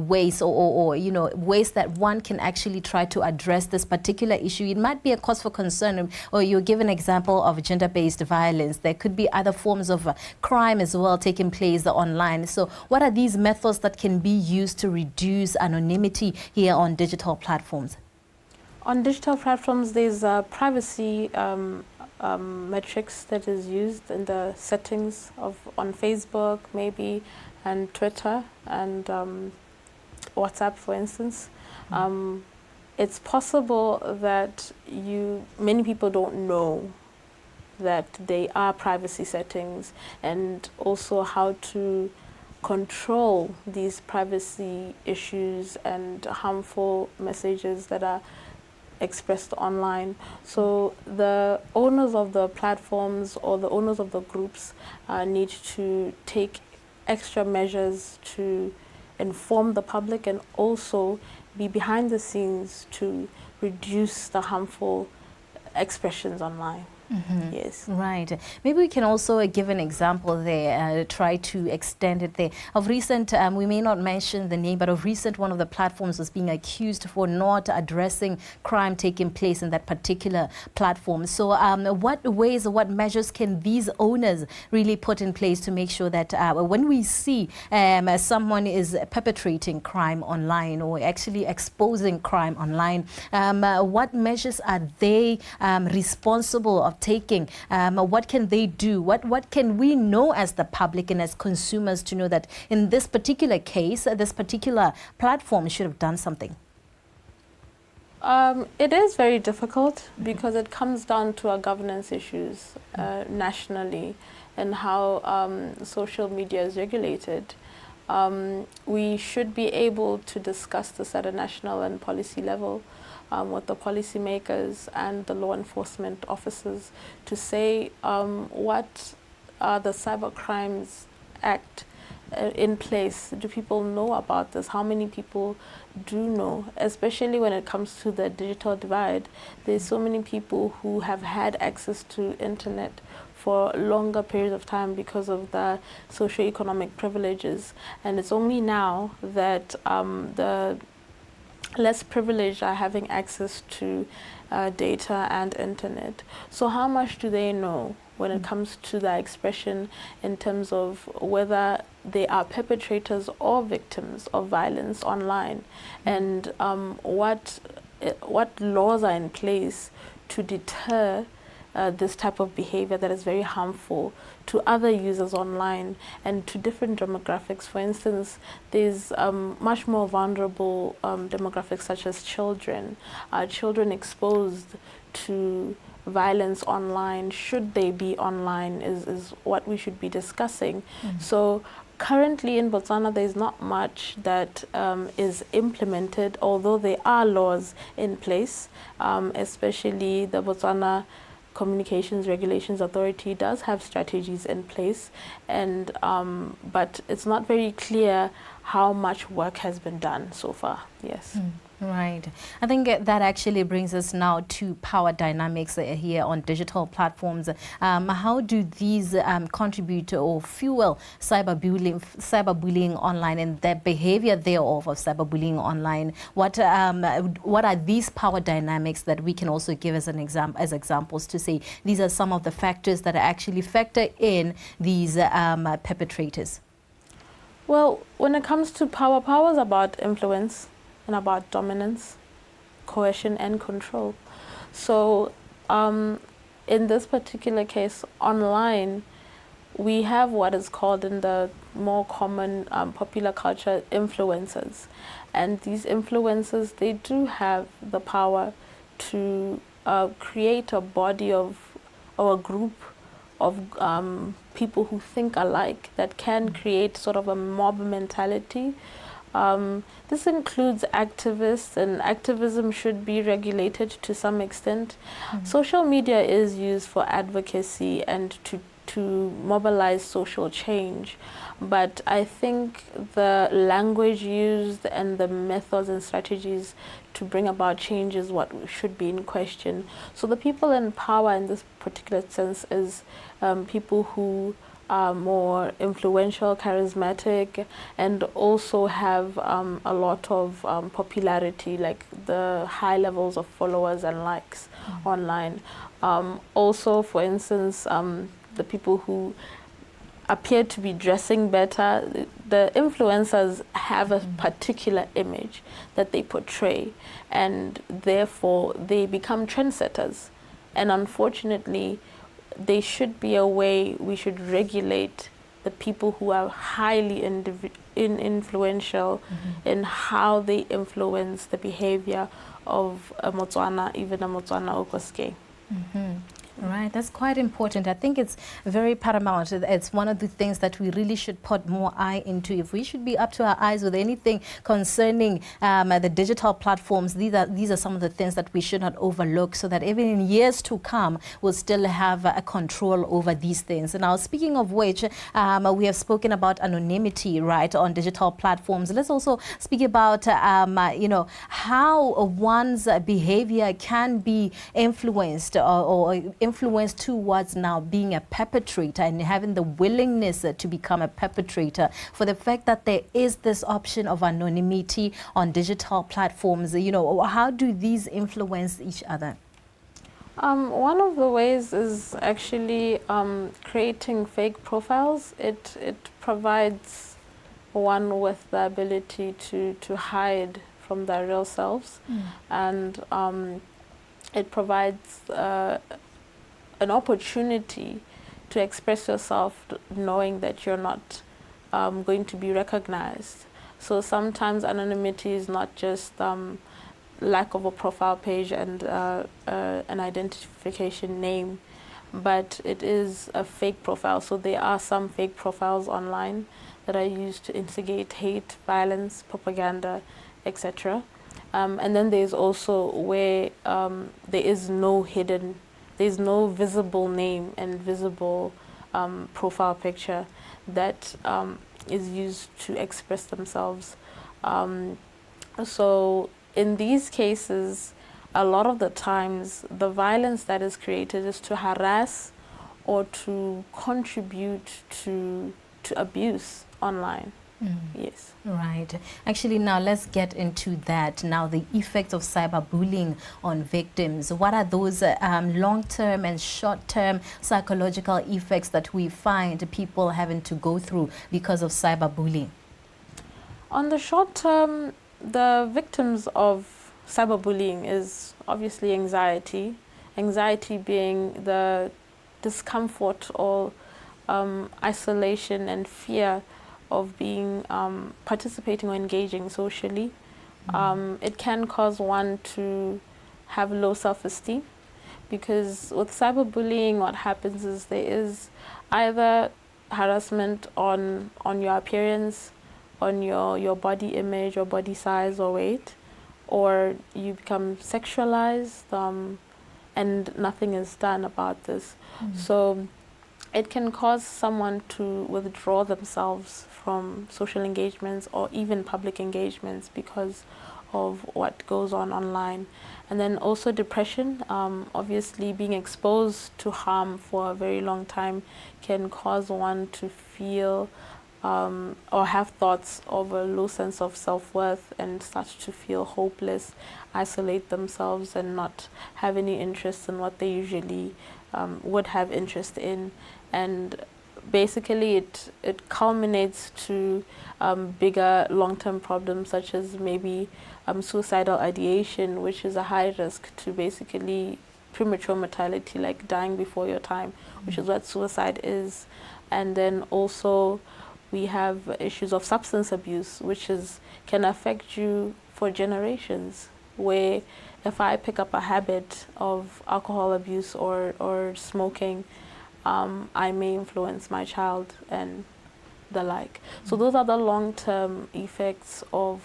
ways or you know, ways that one can actually try to address this particular issue? It might be a cause for concern, or you give an example of gender-based violence. There could be other forms of crime as well taking place online. So what are these methods that can be used to reduce anonymity here on digital platforms? On digital platforms, there's privacy metrics that is used in the settings on Facebook, maybe, and Twitter, and WhatsApp, for instance. It's possible that many people don't know that they are privacy settings, and also how to control these privacy issues and harmful messages that are expressed online. So the owners of the platforms or the owners of the groups need to take extra measures to inform the public and also be behind the scenes to reduce the harmful expressions online. Yes. Right. Maybe we can also give an example there, try to extend it there. Of recent, we may not mention the name, but of recent, one of the platforms was being accused for not addressing crime taking place in that particular platform. So what ways or what measures can these owners really put in place to make sure that when we see someone is perpetrating crime online or actually exposing crime online, what measures are they responsible of taking? What can they do? What can we know as the public and as consumers to know that in this particular case, this particular platform should have done something? It is very difficult because it comes down to our governance issues nationally and how social media is regulated. We should be able to discuss this at a national and policy level with the policymakers and the law enforcement officers to say what are the Cyber Crimes Act in place. Do people know about this? How many people do know? Especially when it comes to the digital divide, there's so many people who have had access to internet for longer periods of time because of the socioeconomic privileges, and it's only now that the less privileged are having access to data and internet. So how much do they know when it comes to the expression in terms of whether they are perpetrators or victims of violence online, and what laws are in place to deter this type of behavior that is very harmful to other users online and to different demographics. For instance, there's much more vulnerable demographics such as children. Children exposed to violence online, should they be online, is what we should be discussing. So currently in Botswana, there's not much that is implemented, although there are laws in place, especially the Botswana Communications Regulations Authority does have strategies in place, and but it's not very clear how much work has been done so far. Yes. Right. I think that actually brings us now to power dynamics here on digital platforms. How do these contribute or fuel cyberbullying online and the behavior thereof of cyberbullying online? What are these power dynamics that we can also give as examples to say these are some of the factors that actually factor in these perpetrators? Well, when it comes to power is about influence and about dominance, coercion, and control. So in this particular case, online, we have what is called in the more common popular culture influencers. And these influencers, they do have the power to create a body of, or a group of people who think alike that can create sort of a mob mentality. This includes activists, and activism should be regulated to some extent. Social media is used for advocacy and to mobilize social change. But I think the language used and the methods and strategies to bring about change is what should be in question. So the people in power in this particular sense is people who are more influential, charismatic, and also have a lot of popularity, like the high levels of followers and likes online. Also, for instance, the people who appear to be dressing better, the influencers have a particular image that they portray, and therefore they become trendsetters. And unfortunately, there should be a way we should regulate the people who are highly influential in how they influence the behavior of a Motswana, even a Motswana Okoske. Right, that's quite important. I think it's very paramount. It's one of the things that we really should put more eye into. If we should be up to our eyes with anything concerning the digital platforms, these are some of the things that we should not overlook, so that even in years to come, we'll still have a control over these things. And now, speaking of which, we have spoken about anonymity, right, on digital platforms. Let's also speak about, you know, how one's behavior can be influenced or influenced towards now being a perpetrator and having the willingness to become a perpetrator, for the fact that there is this option of anonymity on digital platforms. You know, how do these influence each other? One of the ways is actually creating fake profiles. It provides one with the ability to hide from their real selves, and it provides an opportunity to express yourself, knowing that you're not going to be recognized. So sometimes anonymity is not just lack of a profile page and an identification name, but it is a fake profile. So there are some fake profiles online that are used to instigate hate, violence, propaganda, etc. And then there's also where there's no visible name and visible profile picture that is used to express themselves. So in these cases, a lot of the times, the violence that is created is to harass or to contribute to abuse online. Yes. Right. Actually, now let's get into that. Now, the effects of cyberbullying on victims. What are those long-term and short-term psychological effects that we find people having to go through because of cyberbullying? On the short term, the victims of cyberbullying is obviously anxiety. Anxiety being the discomfort or isolation and fear of being participating or engaging socially. It can cause one to have low self-esteem, because with cyberbullying, what happens is there is either harassment on your appearance, on your body image or body size or weight, or you become sexualized, and nothing is done about this. So it can cause someone to withdraw themselves from social engagements or even public engagements because of what goes on online. And then also depression. Obviously, being exposed to harm for a very long time can cause one to feel or have thoughts of a low sense of self-worth and start to feel hopeless, isolate themselves and not have any interest in what they usually would have interest in. And basically it culminates to bigger long-term problems, such as maybe suicidal ideation, which is a high risk to basically premature mortality, like dying before your time, which is what suicide is. And then also we have issues of substance abuse, which can affect you for generations, where if I pick up a habit of alcohol abuse or smoking, I may influence my child and the like. So those are the long-term effects of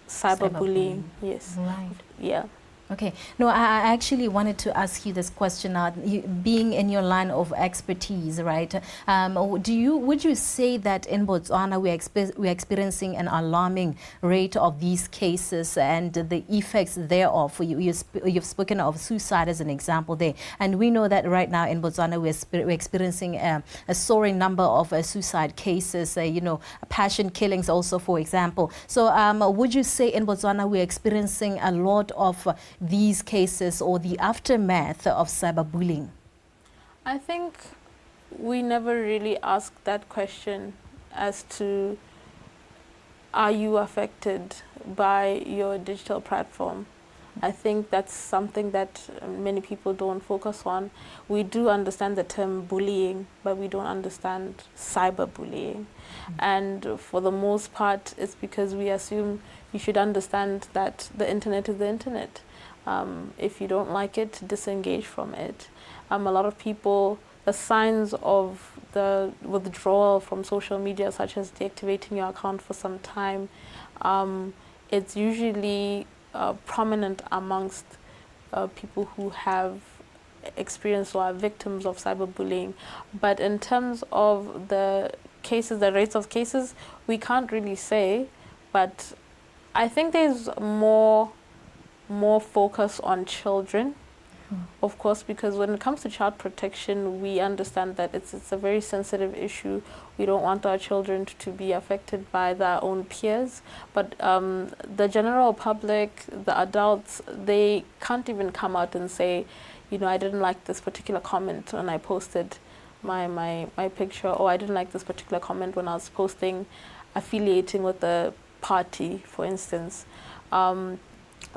cyberbullying. Yes. Right. Yeah. Okay. No, I actually wanted to ask you this question. Being in your line of expertise, right? Would you say that in Botswana we're experiencing an alarming rate of these cases and the effects thereof? You've spoken of suicide as an example there, and we know that right now in Botswana we're experiencing a soaring number of suicide cases. Passion killings also, for example. So, would you say in Botswana we're experiencing a lot of these cases or the aftermath of cyberbullying? I think we never really asked that question as to, are you affected by your digital platform? I think that's something that many people don't focus on. We do understand the term bullying, but we don't understand cyberbullying. And for the most part, it's because we assume you should understand that the internet is the internet. If you don't like it, disengage from it. A lot of people, the signs of the withdrawal from social media, such as deactivating your account for some time, it's usually prominent amongst people who have experienced or are victims of cyberbullying. But in terms of the cases, the rates of cases, we can't really say. But I think there's more focus on children, of course, because when it comes to child protection, we understand that it's a very sensitive issue. We don't want our children to be affected by their own peers, but the general public, the adults, they can't even come out and say, I didn't like this particular comment when I posted my picture, or I didn't like this particular comment when I was posting, affiliating with the party, for instance.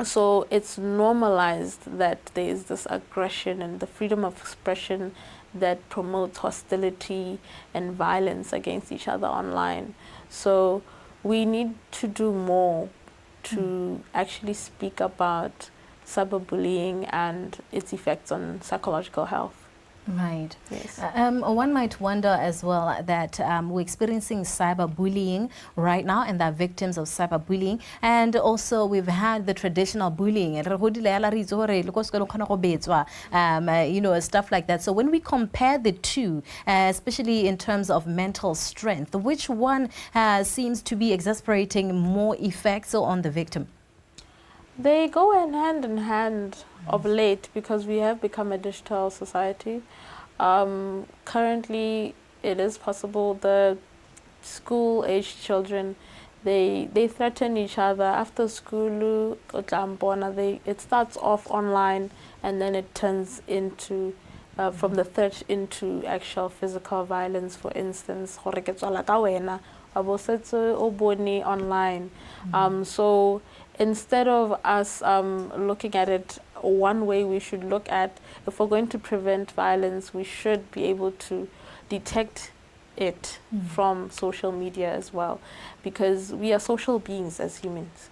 So it's normalized that there is this aggression and the freedom of expression that promotes hostility and violence against each other online. So we need to do more to actually speak about cyberbullying and its effects on psychological health. Right. Yes. One might wonder as well that we're experiencing cyberbullying right now, and they're victims of cyberbullying. And also we've had the traditional bullying, stuff like that. So when we compare the two, especially in terms of mental strength, which one seems to be exasperating more effects on the victim? They go hand in hand of late because we have become a digital society. Currently, it is possible the school-aged children, they threaten each other after school. It starts off online and then it turns into from the threat into actual physical violence. For instance, online. So instead of us looking at it one way, we should look at, if we're going to prevent violence, we should be able to detect it from social media as well, because we are social beings as humans.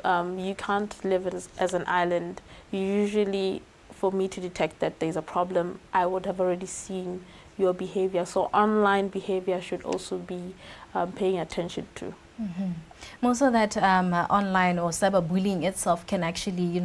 You can't live as an island. Usually, for me to detect that there's a problem, I would have already seen your behavior. So online behavior should also be paying attention to. Most of that online or cyberbullying itself can actually,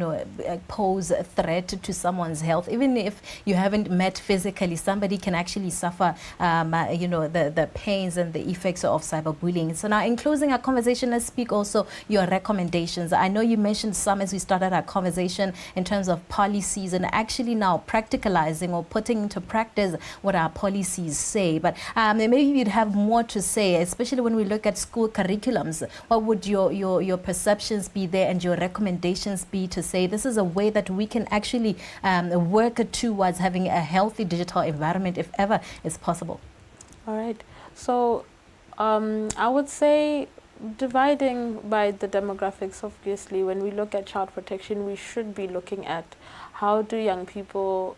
pose a threat to someone's health. Even if you haven't met physically, somebody can actually suffer, the pains and the effects of cyberbullying. So now, in closing our conversation, let's speak also your recommendations. I know you mentioned some as we started our conversation in terms of policies and actually now practicalizing or putting into practice what our policies say. But maybe you'd have more to say, especially when we look at school curriculums. What would your perceptions be there and your recommendations be to say this is a way that we can actually work towards having a healthy digital environment, if ever it's possible? All right. So I would say, dividing by the demographics, obviously, when we look at child protection, we should be looking at how do young people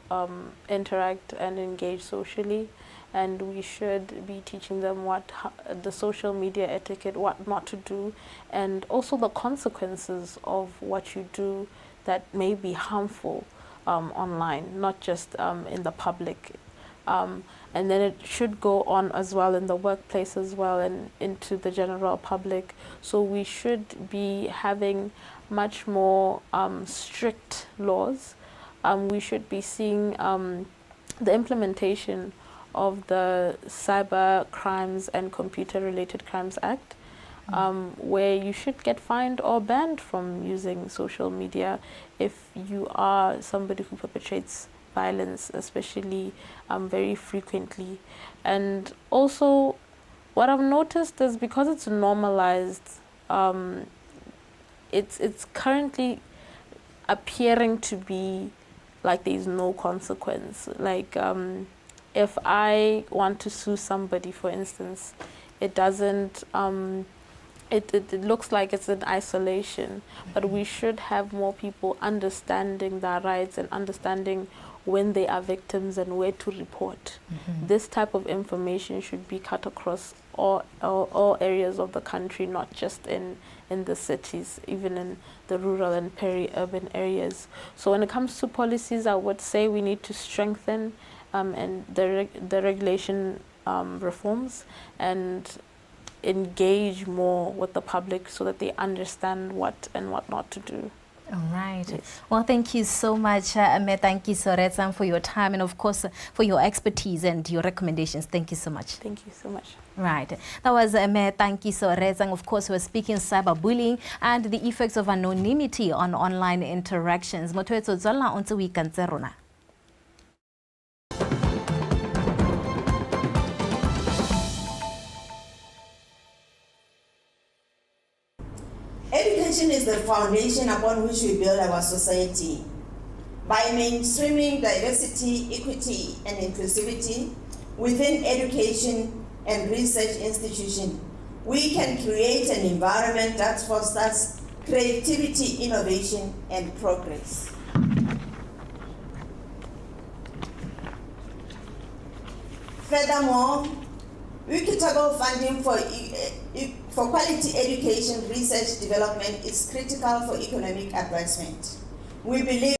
interact and engage socially. And we should be teaching them the social media etiquette, what not to do, and also the consequences of what you do that may be harmful online, not just in the public. And then it should go on as well in the workplace as well and into the general public. So we should be having much more strict laws. We should be seeing the implementation of the Cyber Crimes and Computer-Related Crimes Act, where you should get fined or banned from using social media if you are somebody who perpetrates violence, especially very frequently. And also, what I've noticed is because it's normalized, it's currently appearing to be like there's no consequence. Like if I want to sue somebody, for instance, it doesn't. It looks like it's in isolation, but we should have more people understanding their rights and understanding when they are victims and where to report. This type of information should be cut across all areas of the country, not just in the cities, even in the rural and peri-urban areas. So when it comes to policies, I would say we need to strengthen and the regulation reforms and engage more with the public so that they understand what and what not to do. All right. Yes. Well, thank you so much, Tankiso, Reetsang, for your time and, of course, for your expertise and your recommendations. Thank you so much. Thank you so much. Right. That was Tankiso, Reetsang. Of course, we're speaking cyberbullying and the effects of anonymity on online interactions. Motwetso zola onto weekend zerona. Education is the foundation upon which we build our society. By mainstreaming diversity, equity, and inclusivity within education and research institutions, we can create an environment that fosters creativity, innovation, and progress. Furthermore, equitable funding for quality education, research, development is critical for economic advancement. We believe